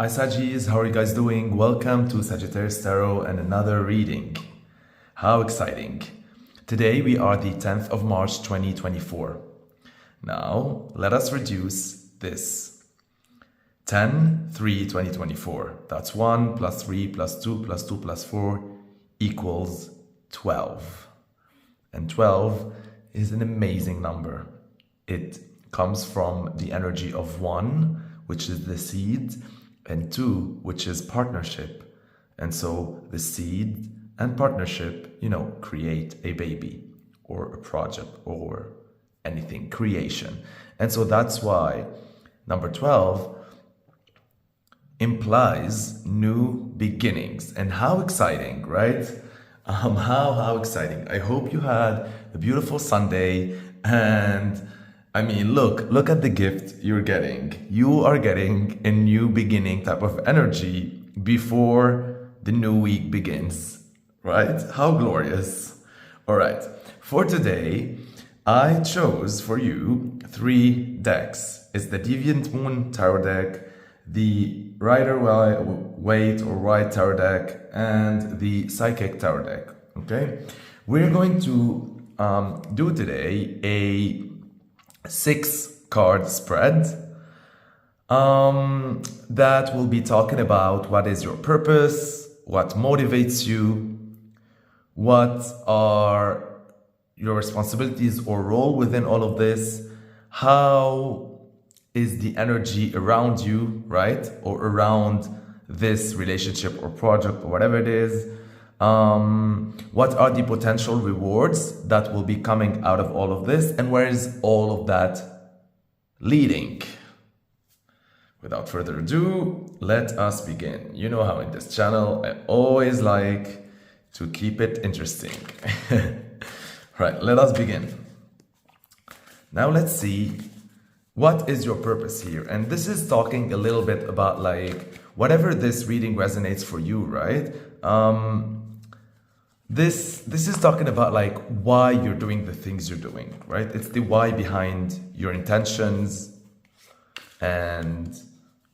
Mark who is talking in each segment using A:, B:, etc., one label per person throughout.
A: Hi Sagittarius, how are you guys doing? Welcome to Sagittarius Tarot and another reading. How exciting. Today we are the 10th of March 2024. Now let us reduce this. 10-3-2024. That's 1 plus 3 plus 2 plus 2 plus 4 equals 12. And 12 is an amazing number. It comes from the energy of 1, which is the seed, and 2, which is partnership. And so the seed and partnership, create a baby or a project or anything, creation. And so that's why number 12 implies new beginnings. And how exciting, right? How exciting. I hope you had a beautiful Sunday. And I mean, look at the gift you're getting. You are getting a new beginning type of energy before the new week begins, right? How glorious. All right, for today, I chose for you 3 decks. It's the Deviant Moon Tarot deck, the Rider-Waite or White Tarot deck, and the Psychic Tarot deck, okay? We're going to do today a 6-card spread that will be talking about what is your purpose, what motivates you, what are your responsibilities or role within all of this, how is the energy around you, right? Or around this relationship or project or whatever it is. What are the potential rewards that will be coming out of all of this, and where is all of that leading? Without further ado, let us begin. You know how in this channel I always like to keep it interesting. Right, let us begin. Now let's see, what is your purpose here? And this is talking a little bit about whatever this reading resonates for you, right? This is talking about why you're doing the things you're doing, right? It's the why behind your intentions and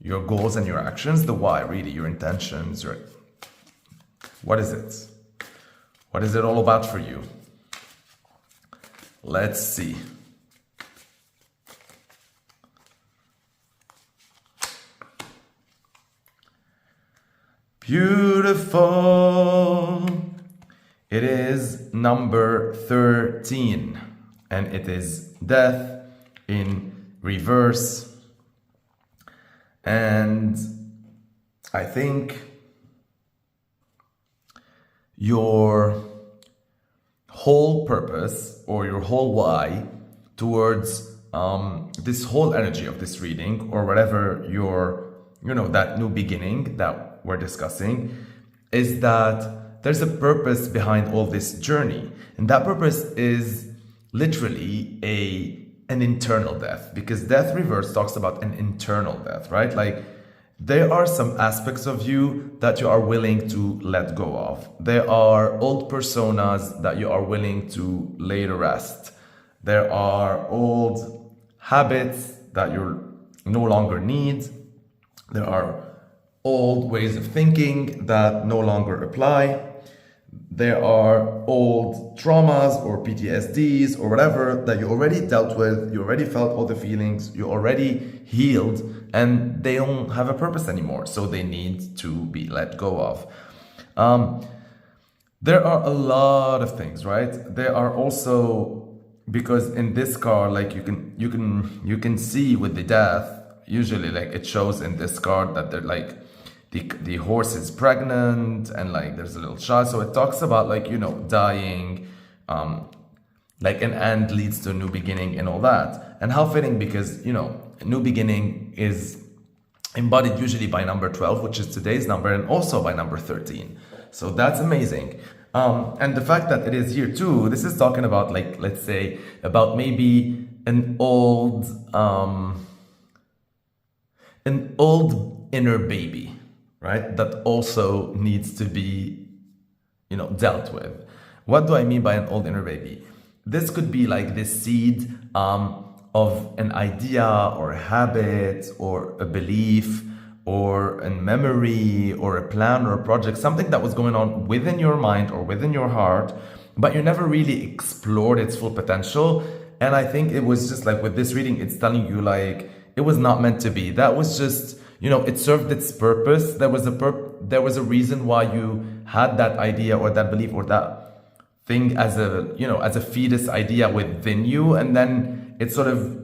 A: your goals and your actions. The why, really, your intentions, right? What is it? What is it all about for you? Let's see. Beautiful. It is number 13, and it is death in reverse. And I think your whole purpose or your whole why towards this whole energy of this reading, or whatever your, that new beginning that we're discussing, is that there's a purpose behind all this journey. And that purpose is literally an internal death, because death reverse talks about an internal death, right? There are some aspects of you that you are willing to let go of. There are old personas that you are willing to lay to rest. There are old habits that you no longer need. There are old ways of thinking that no longer apply. There are old traumas or PTSDs or whatever that you already dealt with, you already felt all the feelings, you already healed, and they don't have a purpose anymore, so they need to be let go of. There are a lot of things, right? There are also, because in this card, you can see with the death, usually it shows in this card that they're the horse is pregnant and there's a little child. So it talks about dying, an end leads to a new beginning and all that. And how fitting, because, a new beginning is embodied usually by number 12, which is today's number, and also by number 13. So that's amazing. And the fact that it is here too, this is talking about let's say about maybe an old inner baby, right? That also needs to be, dealt with. What do I mean by an old inner baby? This could be this seed of an idea or a habit or a belief or a memory or a plan or a project, something that was going on within your mind or within your heart, but you never really explored its full potential. And I think it was just like with this reading, it's telling you like it was not meant to be. That was just, you know, it served its purpose. There was a reason why you had that idea or that belief or that thing as a, you know, as a fetus idea within you, and then it sort of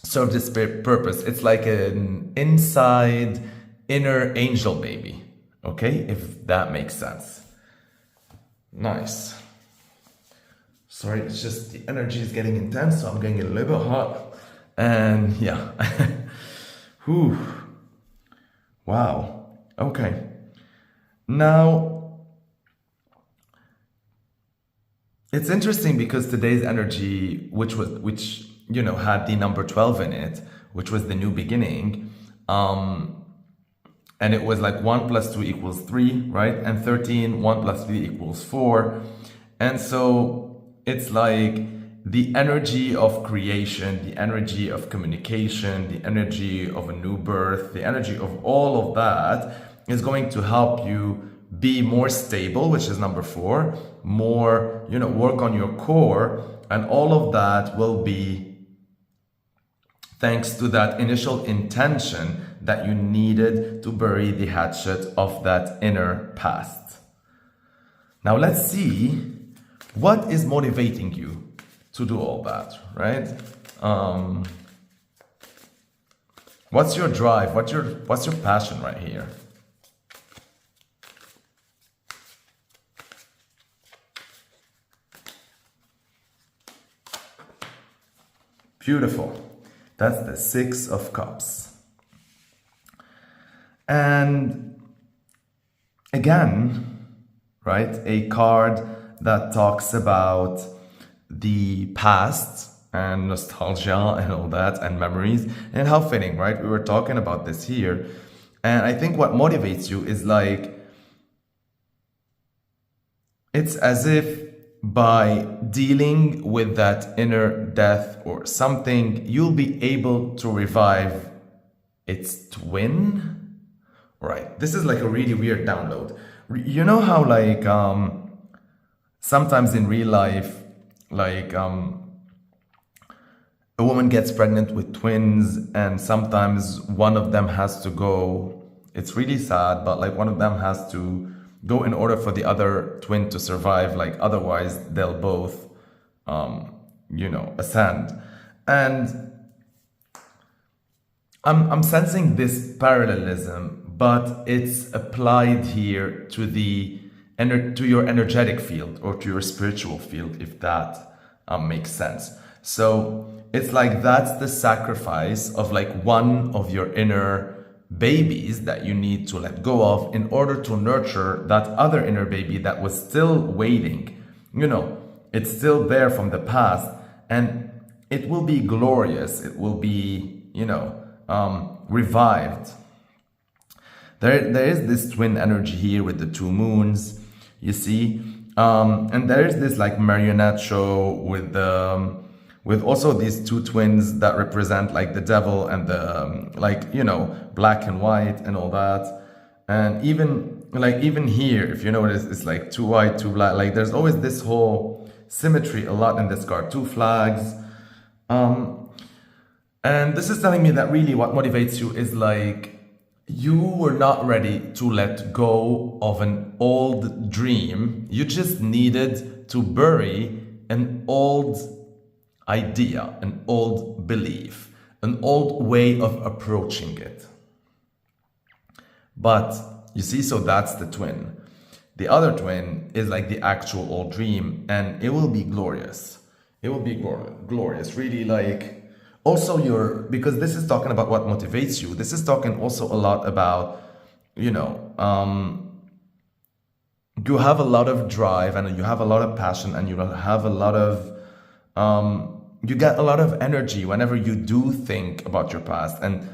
A: served its purpose. It's like an inside inner angel baby, okay, if that makes sense. Nice. Sorry, it's just the energy is getting intense, so I'm getting a little bit hot. And yeah. Whew. Wow. Okay. Now, it's interesting because today's energy, which you know, had the number 12 in it, which was the new beginning, and it was like 1 + 2 = 3, right? And 13, 1 + 3 = 4. And so it's like the energy of creation, the energy of communication, the energy of a new birth, the energy of all of that is going to help you be more stable, which is number 4, more, you know, work on your core, and all of that will be thanks to that initial intention that you needed to bury the hatchet of that inner past. Now let's see what is motivating you to do all that, right? What's your drive? What's your passion right here? Beautiful. That's the 6 of Cups. And again, right, a card that talks about the past and nostalgia and all that and memories, and how fitting, right? We were talking about this here. And I think what motivates you is like, it's as if by dealing with that inner death or something, you'll be able to revive its twin, right? This is like a really weird download. You know how like sometimes in real life, like a woman gets pregnant with twins, and sometimes one of them has to go. It's really sad, but like one of them has to go in order for the other twin to survive, like otherwise they'll both you know, ascend. And I'm sensing this parallelism, but it's applied here to your energetic field or to your spiritual field, if that makes sense. So it's like that's the sacrifice of like one of your inner babies that you need to let go of in order to nurture that other inner baby that was still waiting. You know, it's still there from the past, and it will be glorious. It will be, you know, revived. There is this twin energy here with the 2 moons, you see, and there is this like marionette show with also these 2 twins that represent like the devil and the like, you know, black and white and all that. And even here, if you notice, it's like 2 white, 2 black. Like there's always this whole symmetry a lot in this card. 2 flags. And this is telling me that really what motivates you is like you were not ready to let go of an old dream. You just needed to bury an old idea, an old belief, an old way of approaching it. But you see, so that's the twin. The other twin is like the actual old dream, and it will be glorious. It will be glorious, really. Like also because this is talking about what motivates you. This is talking also a lot about, you know, you have a lot of drive and you have a lot of passion, and you have a lot of you get a lot of energy whenever you do think about your past. And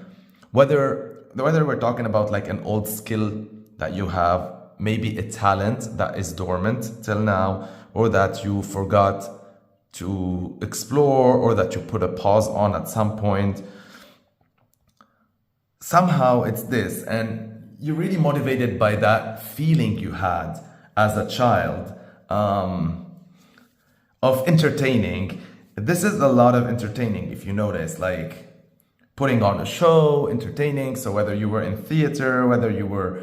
A: whether we're talking about like an old skill that you have, maybe a talent that is dormant till now, or that you forgot to explore, or that you put a pause on at some point, somehow it's this, and you're really motivated by that feeling you had as a child, of entertaining. This is a lot of entertaining, if you notice, like putting on a show, entertaining. So whether you were in theater, whether you were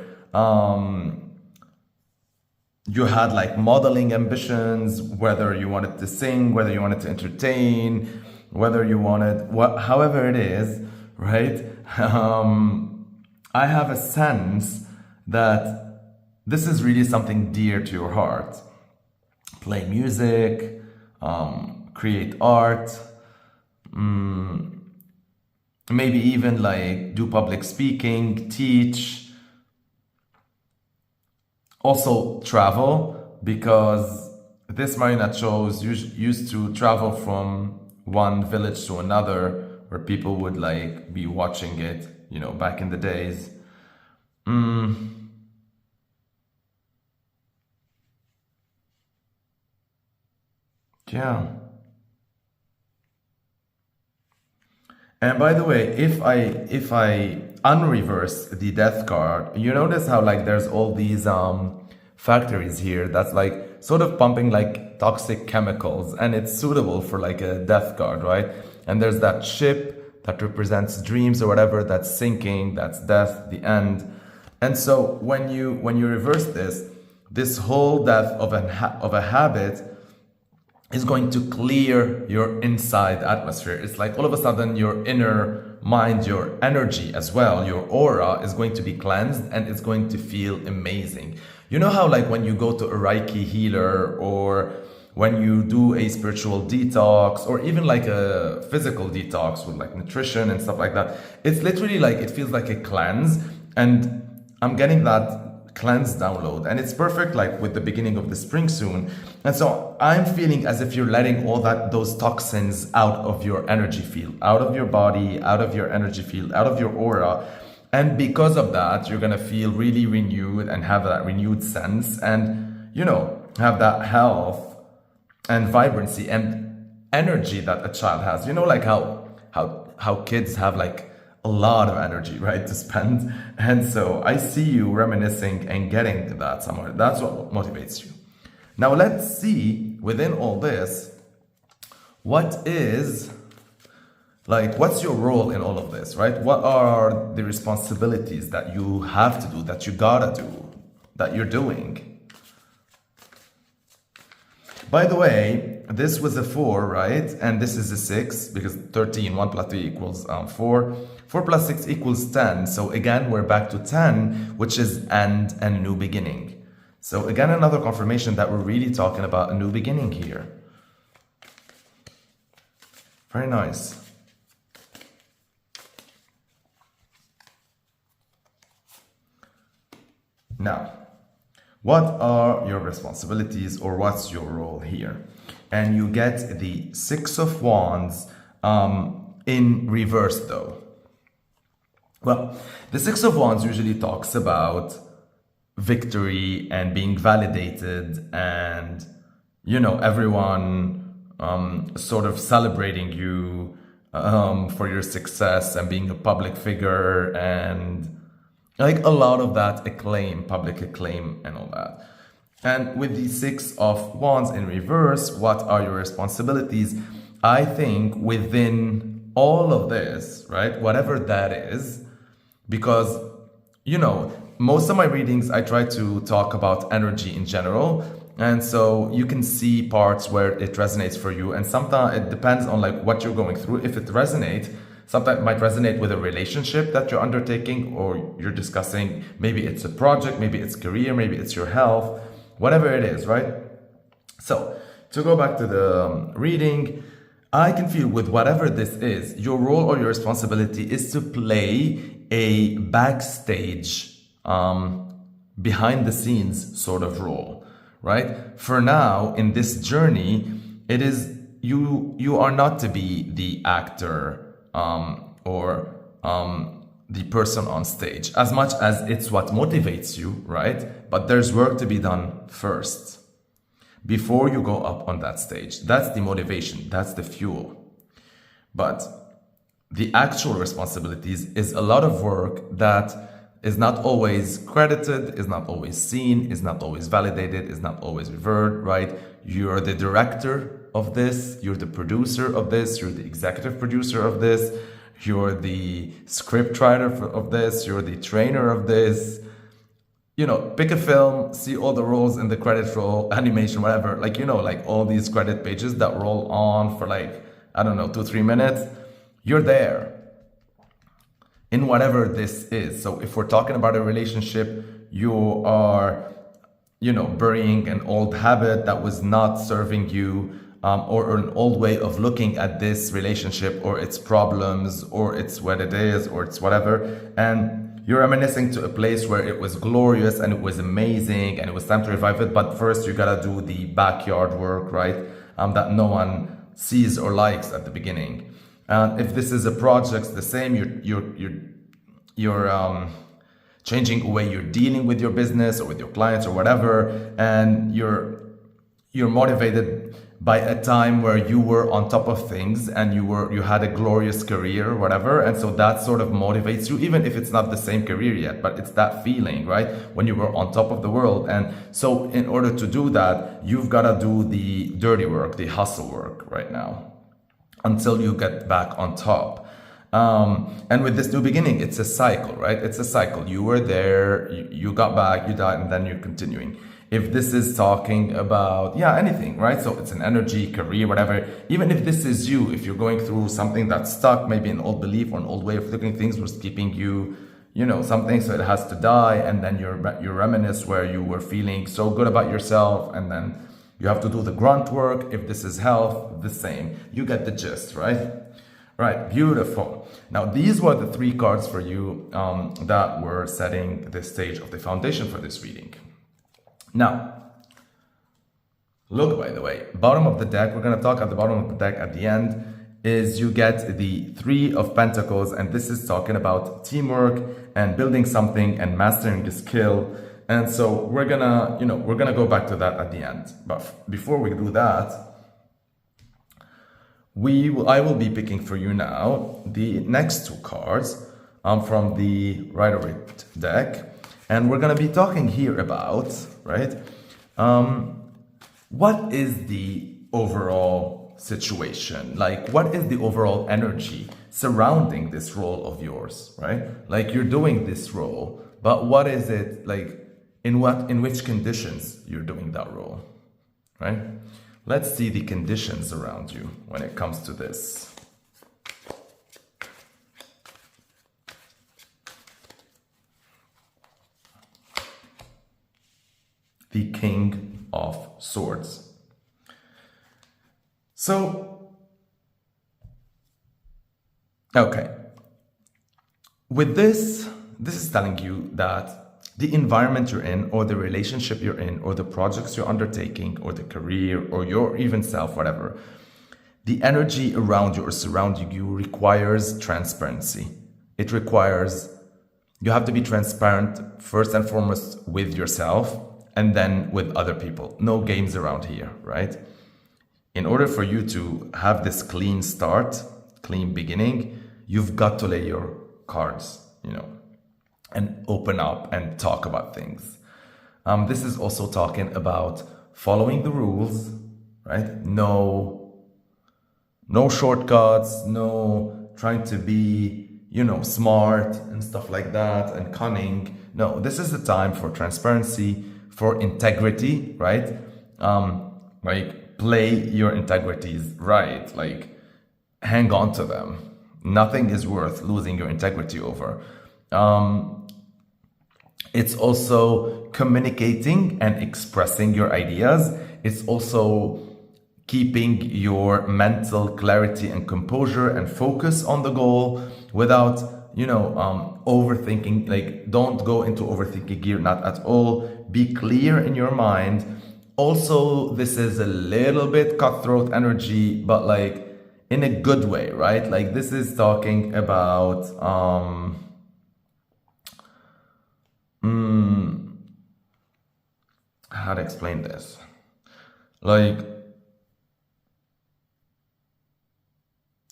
A: you had like modeling ambitions, whether you wanted to sing, whether you wanted to entertain, whether you wanted however it is, right? I have a sense that this is really something dear to your heart. Play music, create art, maybe even like do public speaking, teach. Also travel, because this marionette shows used to travel from one village to another, where people would like be watching it, you know, back in the days. Yeah. And by the way, if I unreverse the death card, you notice how like there's all these factories here that's like sort of pumping like toxic chemicals, and it's suitable for like a death card, right? And there's that ship that represents dreams or whatever that's sinking, that's death, the end. And so when you reverse this whole death of a habit is going to clear your inside atmosphere. It's like all of a sudden your inner mind, your energy as well, your aura is going to be cleansed, and it's going to feel amazing. You know how like when you go to a Reiki healer, or when you do a spiritual detox, or even like a physical detox with like nutrition and stuff like that, it's literally like it feels like a cleanse, and I'm getting that cleanse download, and it's perfect like with the beginning of the spring soon. And so I'm feeling as if you're letting all those toxins out of your energy field, out of your body, out of your energy field, out of your aura. And because of that, you're gonna feel really renewed and have that renewed sense, and you know, have that health and vibrancy and energy that a child has. You know, like how kids have like a lot of energy, right, to spend. And so I see you reminiscing and getting to that somewhere. That's what motivates you. Now let's see within all this, what's your role in all of this, right? What are the responsibilities that you have to do, that you gotta do, that you're doing? By the way, this was a 4, right? And this is a 6, because 13, 1 plus 3 equals 4. 4 plus 6 equals 10. So again, we're back to 10, which is end and a new beginning. So again, another confirmation that we're really talking about a new beginning here. Very nice. Now, what are your responsibilities, or what's your role here? And you get the 6 of Wands in reverse though. Well, the 6 of Wands usually talks about victory and being validated, and you know, everyone sort of celebrating you for your success and being a public figure, and like a lot of that acclaim, public acclaim and all that. And with the 6 of Wands in reverse, what are your responsibilities? I think within all of this, right, whatever that is, because, you know, most of my readings, I try to talk about energy in general. And so you can see parts where it resonates for you. And sometimes it depends on like what you're going through. If it resonates, sometimes it might resonate with a relationship that you're undertaking or you're discussing. Maybe it's a project, maybe it's career, maybe it's your health, whatever it is, right? So to go back to the reading, I can feel with whatever this is, your role or your responsibility is to play a backstage, behind the scenes sort of role, right? For now, in this journey, it is you are not to be the actor or the person on stage, as much as it's what motivates you, right? But there's work to be done first before you go up on that stage. That's the motivation, that's the fuel. But the actual responsibilities is a lot of work that is not always credited, is not always seen, is not always validated, is not always revered, right? You're the director of this, you're the producer of this, you're the executive producer of this, you're the script writer of this, you're the trainer of this. You know, pick a film, see all the roles in the credit roll, animation, whatever, like, you know, like all these credit pages that roll on for like, I don't know, 2-3 minutes. You're there in whatever this is. So if we're talking about a relationship, you are, you know, burying an old habit that was not serving you, or an old way of looking at this relationship or its problems or it's what it is or it's whatever. And you're reminiscing to a place where it was glorious and it was amazing and it was time to revive it. But first you gotta do the backyard work, right? That no one sees or likes at the beginning. And if this is a project, the same. You're changing the way you're dealing with your business or with your clients or whatever, and you're motivated by a time where you were on top of things and you had a glorious career or whatever, and so that sort of motivates you, even if it's not the same career yet, but it's that feeling, right, when you were on top of the world. And so in order to do that, you've got to do the dirty work, the hustle work right now, until you get back on top. And with this new beginning, it's a cycle, right? It's a cycle. You were there, you got back, you died, and then you're continuing. If this is talking about, yeah, anything, right? So it's an energy, career, whatever. Even if this is you, if you're going through something that's stuck, maybe an old belief or an old way of looking at things was keeping you, you know, something, so it has to die. And then you reminisce where you were feeling so good about yourself, and then you have to do the grunt work. If this is health, the same. You get the gist, right? Right, beautiful. Now, these were the 3 cards for you that were setting the stage of the foundation for this reading. Now, look, by the way, bottom of the deck, we're going to talk at the bottom of the deck at the end, is you get the 3 of Pentacles, and this is talking about teamwork and building something and mastering a skill. And so we're gonna, we're gonna go back to that at the end. But before we do that, I will be picking for you now the next 2 cards from the Rider-Waite deck. And we're going to be talking here about, right, what is the overall situation? Like, what is the overall energy surrounding this role of yours, right? Like, you're doing this role, but what is it, like, in which conditions you're doing that role, right? Let's see the conditions around you when it comes to this. The King of Swords. So, okay. With this is telling you that the environment you're in, or the relationship you're in, or the projects you're undertaking, or the career, or your even self, whatever, the energy around you or surrounding you requires transparency. It requires, you have to be transparent first and foremost with yourself, and then with other people. No games around here, right? In order for you to have this clean start, clean beginning, you've got to lay your cards, and open up and talk about things. This is also talking about following the rules, right? No shortcuts, no trying to be, smart and stuff like that and cunning. No, this is the time for transparency, for integrity, right? Like, play your integrities right, like, hang on to them. Nothing is worth losing your integrity over. It's also communicating and expressing your ideas. It's also keeping your mental clarity and composure and focus on the goal without, overthinking. Like, don't go into overthinking gear, not at all. Be clear in your mind. Also, this is a little bit cutthroat energy, but like in a good way, right? Like, this is talking about, how to explain this? Like,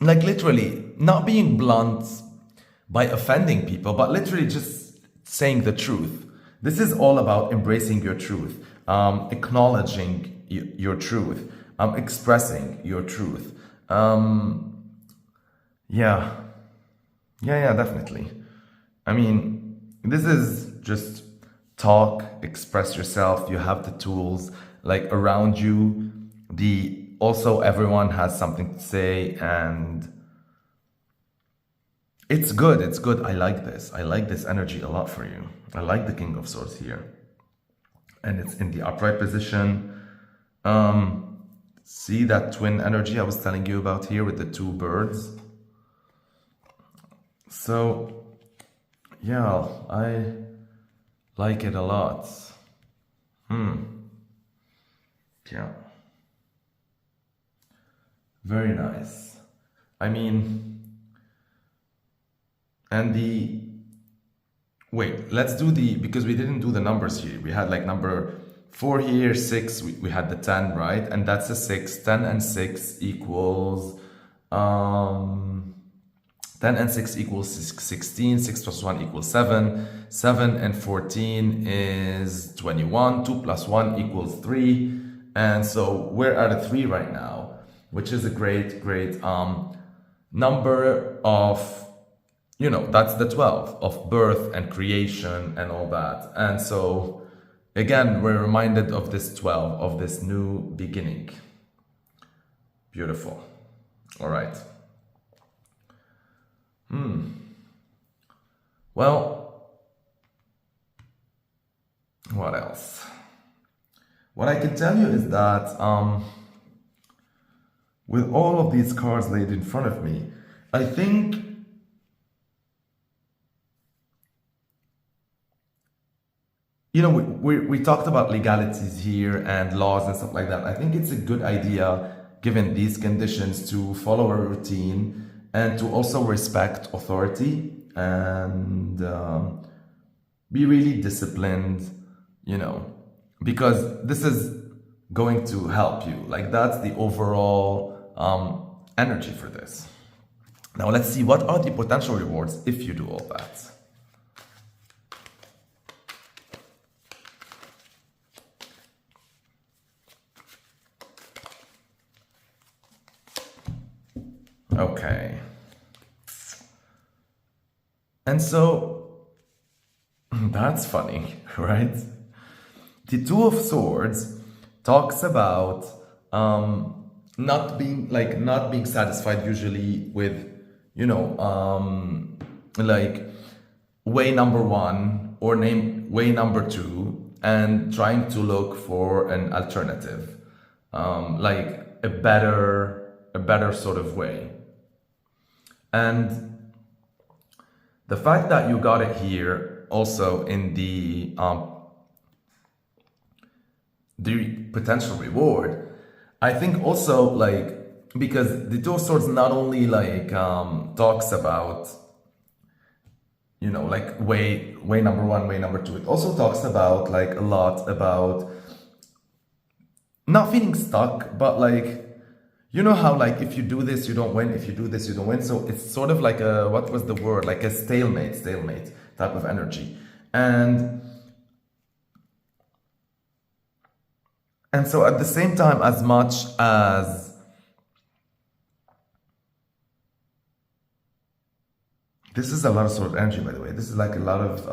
A: like literally not being blunt by offending people, but literally just saying the truth. This is all about embracing your truth, acknowledging your truth, expressing your truth. Yeah, yeah, definitely. I mean, this is just talk, express yourself. You have the tools like around you. Also everyone has something to say, and it's good. It's good. I like this. I like this energy a lot for you. I like the King of Swords here, and it's in the upright position. See that twin energy I was telling you about here with the two birds. So yeah, I like it a lot. Yeah. Very nice. I mean, and wait, let's do because we didn't do the numbers here. We had like number 4 here, 6, we had the 10, right? And that's a 6. 10 and 6 equals 10 and 6 equals 16. 6 plus 1 equals 7. 7 and 14 is 21. 2 plus 1 equals 3. And so we're at a 3 right now, which is a great number of, that's the 12 of birth and creation and all that. And so again, we're reminded of this 12, of this new beginning. Beautiful. All right. Well, what else? What I can tell you is that with all of these cards laid in front of me, I think we talked about legalities here and laws and stuff like that. I think it's a good idea, given these conditions, to follow a routine and to also respect authority and be really disciplined, because this is going to help you. Like, that's the overall energy for this. Now let's see, what are the potential rewards if you do all that? Okay. And so that's funny, right? The Two of Swords talks about not being satisfied usually with, like way number 1 or way number 2, and trying to look for an alternative, like a better sort of way. And the fact that you got it here also in the potential reward, I think also, like, because the Two of Swords not only like talks about, like way number 1, way number 2, it also talks about like a lot about not feeling stuck, but like, how like if you do this you don't win, if you do this you don't win. So it's sort of like a, what was the word, like a stalemate type of energy. And so at the same time, as much as this is a lot of sort of energy, by the way, this is like a lot of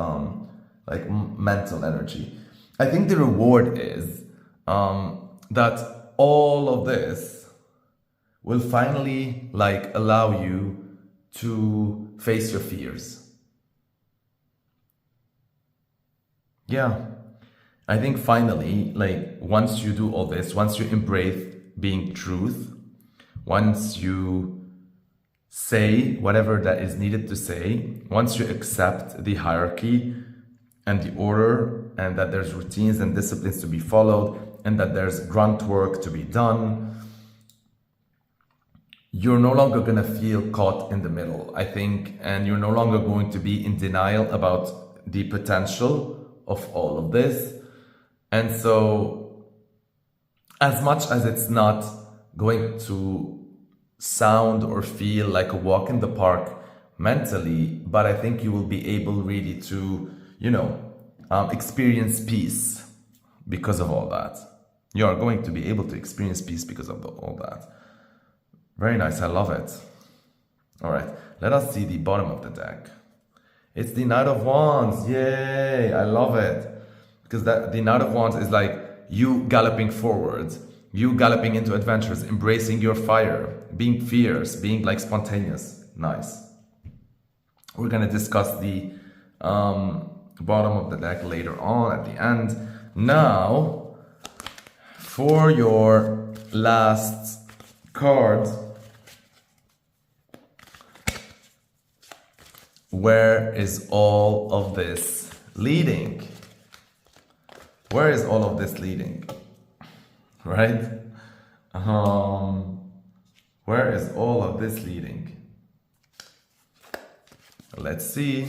A: like mental energy. I think the reward is that all of this will finally like allow you to face your fears. Yeah. I think finally, like, once you do all this, once you embrace being truth, once you say whatever that is needed to say, once you accept the hierarchy and the order, and that there's routines and disciplines to be followed, and that there's grunt work to be done, you're no longer going to feel caught in the middle, I think, and you're no longer going to be in denial about the potential of all of this. And so, as much as it's not going to sound or feel like a walk in the park mentally, but I think you will be able really to, experience peace because of all that. You are going to be able to experience peace because of all that. Very nice, I love it. All right, let us see the bottom of the deck. It's the Knight of Wands. Yay, I love it. Because the Knight of Wands is like you galloping forwards, you galloping into adventures, embracing your fire, being fierce, being like spontaneous. Nice. We're going to discuss the bottom of the deck later on at the end. Now, for your last card, where is all of this leading? Where is all of this leading? Right? Where is all of this leading? Let's see.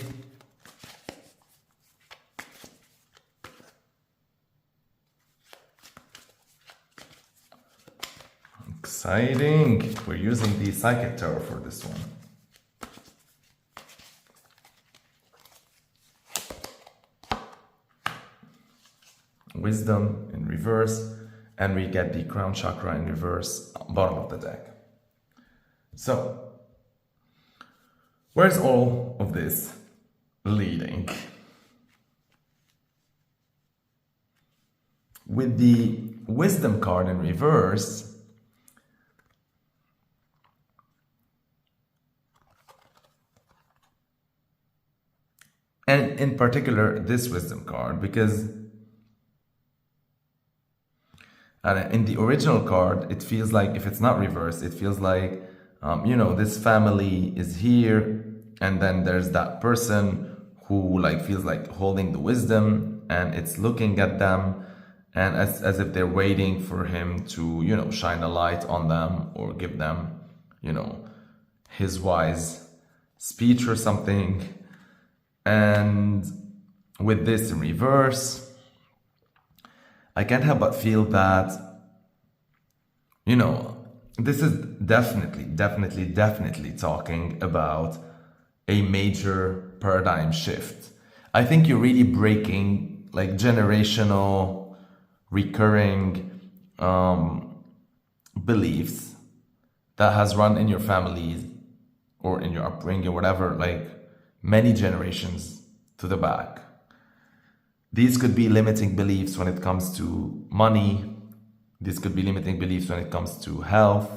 A: Exciting. We're using the Psychic Tarot for this one. Wisdom in reverse, and we get the crown chakra in reverse, bottom of the deck. So, where's all of this leading? With the wisdom card in reverse, and in particular this wisdom card, because in the original card, it feels like, if it's not reversed, it feels like, this family is here, and then there's that person who like feels like holding the wisdom, and it's looking at them, and as if they're waiting for him to, shine a light on them or give them, his wise speech or something. And with this in reverse, I can't help but feel that, this is definitely talking about a major paradigm shift. I think you're really breaking like generational, recurring beliefs that has run in your families or in your upbringing or whatever, like many generations to the back. These could be limiting beliefs when it comes to money. These could be limiting beliefs when it comes to health,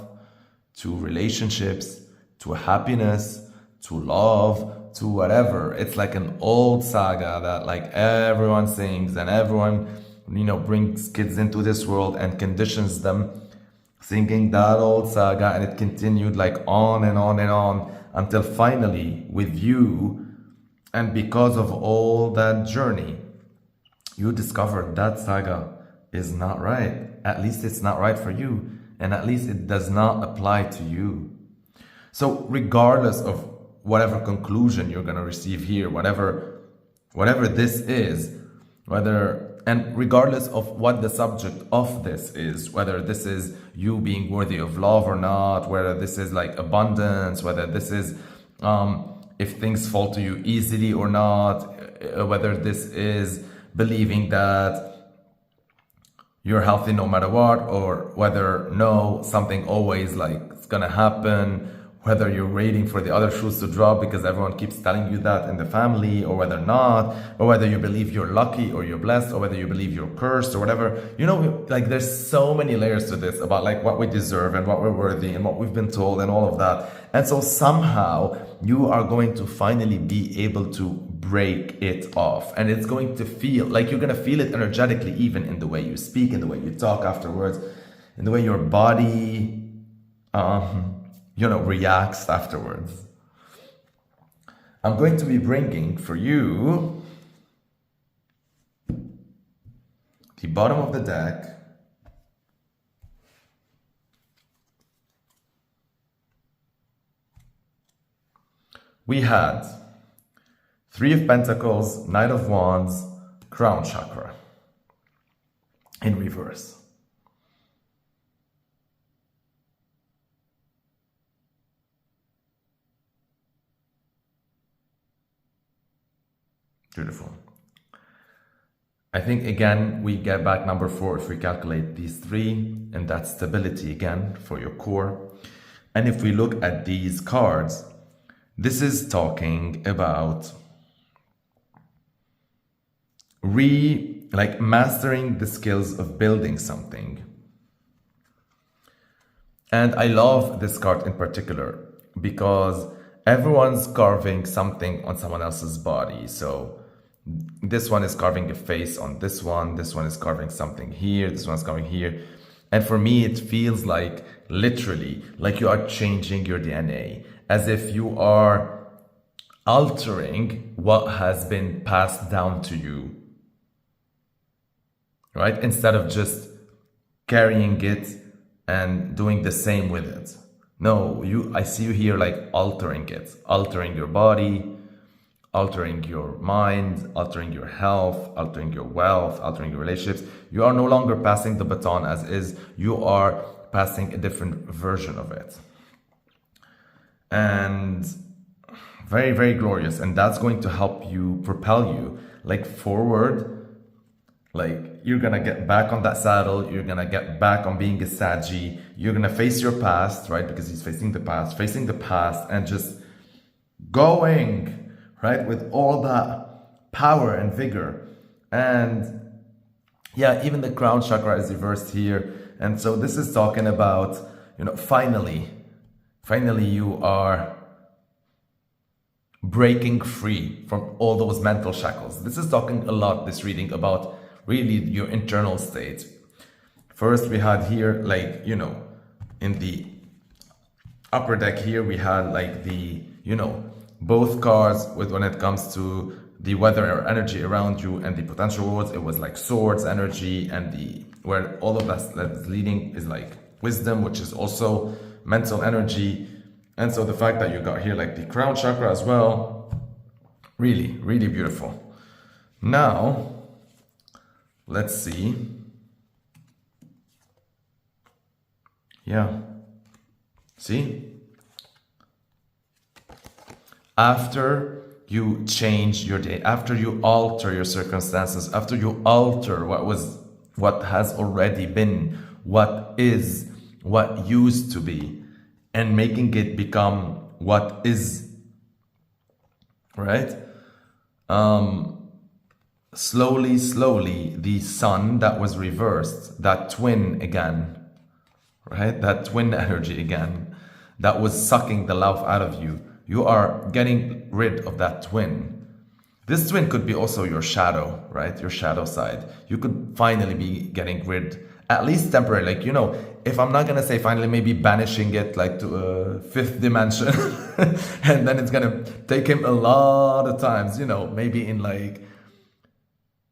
A: to relationships, to happiness, to love, to whatever. It's like an old saga that like everyone sings, and everyone, brings kids into this world and conditions them singing that old saga, and it continued like on and on and on until finally with you, and because of all that journey, you discovered that saga is not right. At least it's not right for you. And at least it does not apply to you. So regardless of whatever conclusion you're going to receive here, whatever this is, and regardless of what the subject of this is, whether this is you being worthy of love or not, whether this is like abundance, whether this is if things fall to you easily or not, whether this is believing that you're healthy no matter what, or whether no, something always like it's gonna happen, whether you're waiting for the other shoes to drop because everyone keeps telling you that in the family, or whether not, or whether you believe you're lucky or you're blessed, or whether you believe you're cursed or whatever. Like there's so many layers to this about like what we deserve and what we're worthy and what we've been told and all of that. And so somehow you are going to finally be able to break it off, and it's going to feel like you're going to feel it energetically, even in the way you speak, in the way you talk afterwards, in the way your body reacts afterwards. I'm going to be bringing for you the bottom of the deck. We had Three of Pentacles, Knight of Wands, Crown Chakra in reverse. Beautiful. I think again, we get back number 4 if we calculate these 3, and that's stability again for your core. And if we look at these cards, this is talking about mastering the skills of building something. And I love this card in particular because everyone's carving something on someone else's body. So this one is carving a face on this one is carving something here, this one's carving here. And for me, it feels like literally like you are changing your DNA, as if you are altering what has been passed down to you, right? Instead of just carrying it and doing the same with it. No, I see you here like altering it, altering your body, altering your mind, altering your health, altering your wealth, altering your relationships. You are no longer passing the baton as is, you are passing a different version of it. And very, very glorious. And that's going to help you, propel you like forward. Like you're gonna get back on that saddle, you're gonna get back on being a Saggy, you're gonna face your past, right? Because he's facing the past and just going, right? With all that power and vigor. And yeah, even the crown chakra is reversed here. And so this is talking about, finally you are breaking free from all those mental shackles. This is talking a lot, this reading, about really your internal state. First, we had here, in the upper deck here, we had like the, both cards with when it comes to the weather or energy around you and the potential worlds. It was like swords energy, and where all of that's leading is like wisdom, which is also mental energy. And so the fact that you got here like the crown chakra as well, really, really beautiful. Now, let's see. Yeah. See? After you change your day, after you alter your circumstances, after you alter what has already been, what is, what used to be, and making it become what is, right? Slowly, the sun that was reversed, that twin again, right? That twin energy again, that was sucking the life out of you. You are getting rid of that twin. This twin could be also your shadow, right? Your shadow side. You could finally be getting rid, at least temporarily. Like, if I'm not gonna say finally, maybe banishing it like to a 5th dimension, and then it's gonna take him a lot of times, maybe in like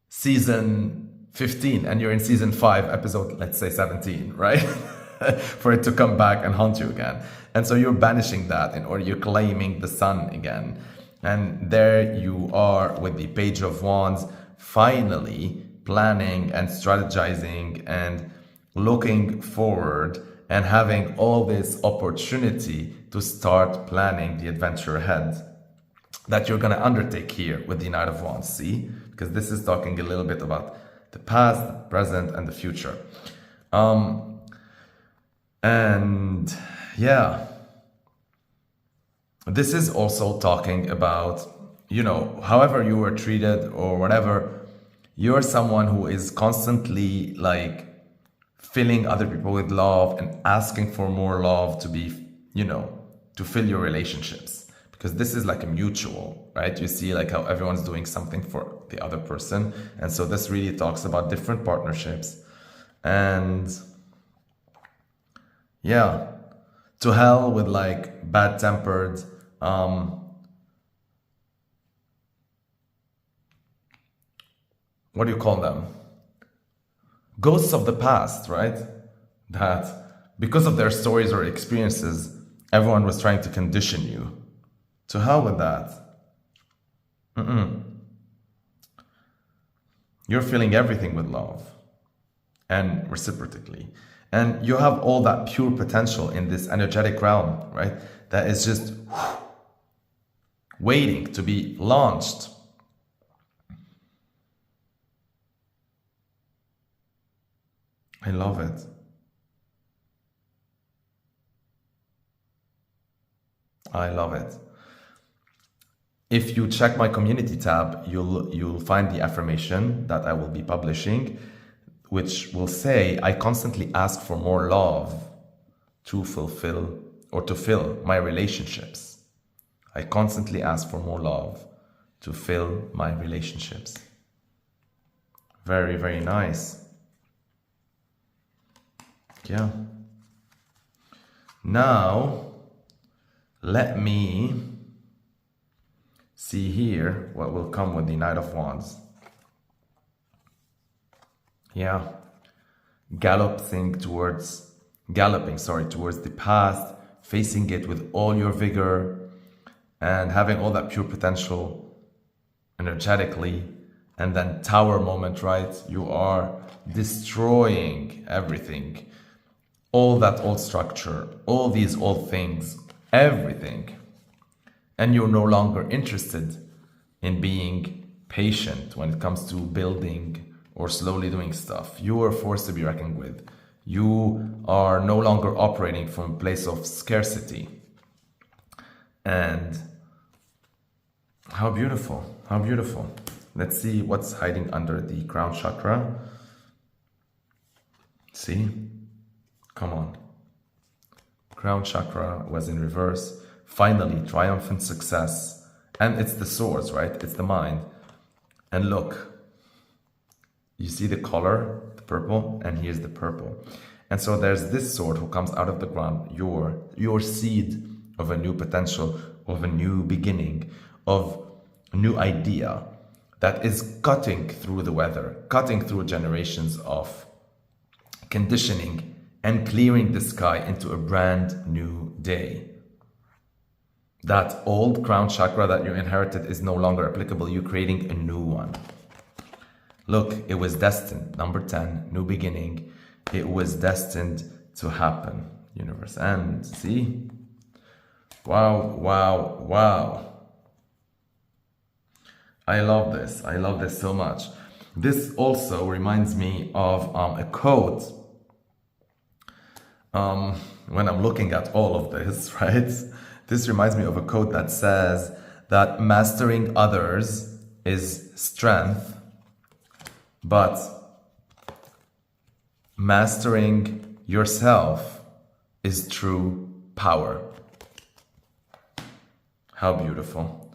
A: season 15 and you're in season 5 episode, let's say 17, right? For it to come back and haunt you again. And so you're banishing that in order, you're claiming the sun again. And there you are with the Page of Wands, finally planning and strategizing and looking forward and having all this opportunity to start planning the adventure ahead that you're going to undertake here with the Knight of Wands. See? Because this is talking a little bit about the past, the present, and the future. And yeah, this is also talking about, however you were treated or whatever, you're someone who is constantly like filling other people with love and asking for more love to be, to fill your relationships. Because this is like a mutual, right? You see like how everyone's doing something for the other person. And so this really talks about different partnerships. And yeah, to hell with like bad-tempered, what do you call them? Ghosts of the past, right? That because of their stories or experiences, everyone was trying to condition you. To hell with that. You're feeling everything with love and reciprocally. And you have all that pure potential in this energetic realm, right? That is just waiting to be launched. I love it. I love it. If you check my community tab, you'll find the affirmation that I will be publishing, which will say, I constantly ask for more love to fulfill or to fill my relationships. I constantly ask for more love to fill my relationships. Very, very nice. Yeah. Now, let me see here what will come with the Knight of Wands. Yeah. Galloping towards the past, facing it with all your vigor and having all that pure potential energetically. And then Tower moment, right? You are destroying everything. All that old structure, all these old things, everything. And you're no longer interested in being patient when it comes to building or slowly doing stuff. You are forced to be reckoned with. You are no longer operating from a place of scarcity. And how beautiful, how beautiful. Let's see what's hiding under the crown chakra. See? Come on. Crown chakra was in reverse. Finally, triumphant success. And it's the swords, right? It's the mind. And look, you see the color, the purple, and here's the purple. And so there's this sword who comes out of the ground, your seed of a new potential, of a new beginning, of a new idea that is cutting through the weather, cutting through generations of conditioning and clearing the sky into a brand new day. That old crown chakra that you inherited is no longer applicable. You're creating a new one. Look, it was destined. Number 10, new beginning. It was destined to happen, universe. And see? Wow, wow, wow. I love this. I love this so much. This also reminds me of a quote. When I'm looking at all of this, right? This reminds me of a quote that says that mastering others is strength, but mastering yourself is true power. How beautiful.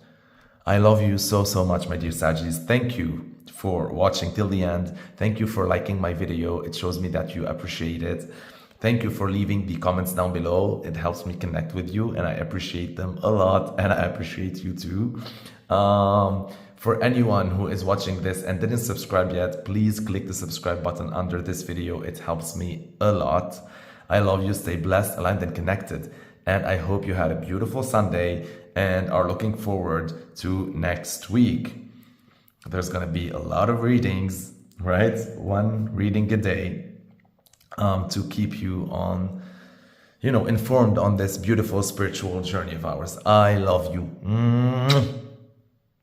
A: I love you so, so much, my dear Saggies. Thank you for watching till the end. Thank you for liking my video. It shows me that you appreciate it. Thank you for leaving the comments down below. It helps me connect with you and I appreciate them a lot, and I appreciate you too. For anyone who is watching this and didn't subscribe yet, please click the subscribe button under this video. It helps me a lot. I love you. Stay blessed, aligned, and connected. And I hope you had a beautiful Sunday and are looking forward to next week. There's going to be a lot of readings, right? One reading a day. To keep you on, informed on this beautiful spiritual journey of ours. I love you.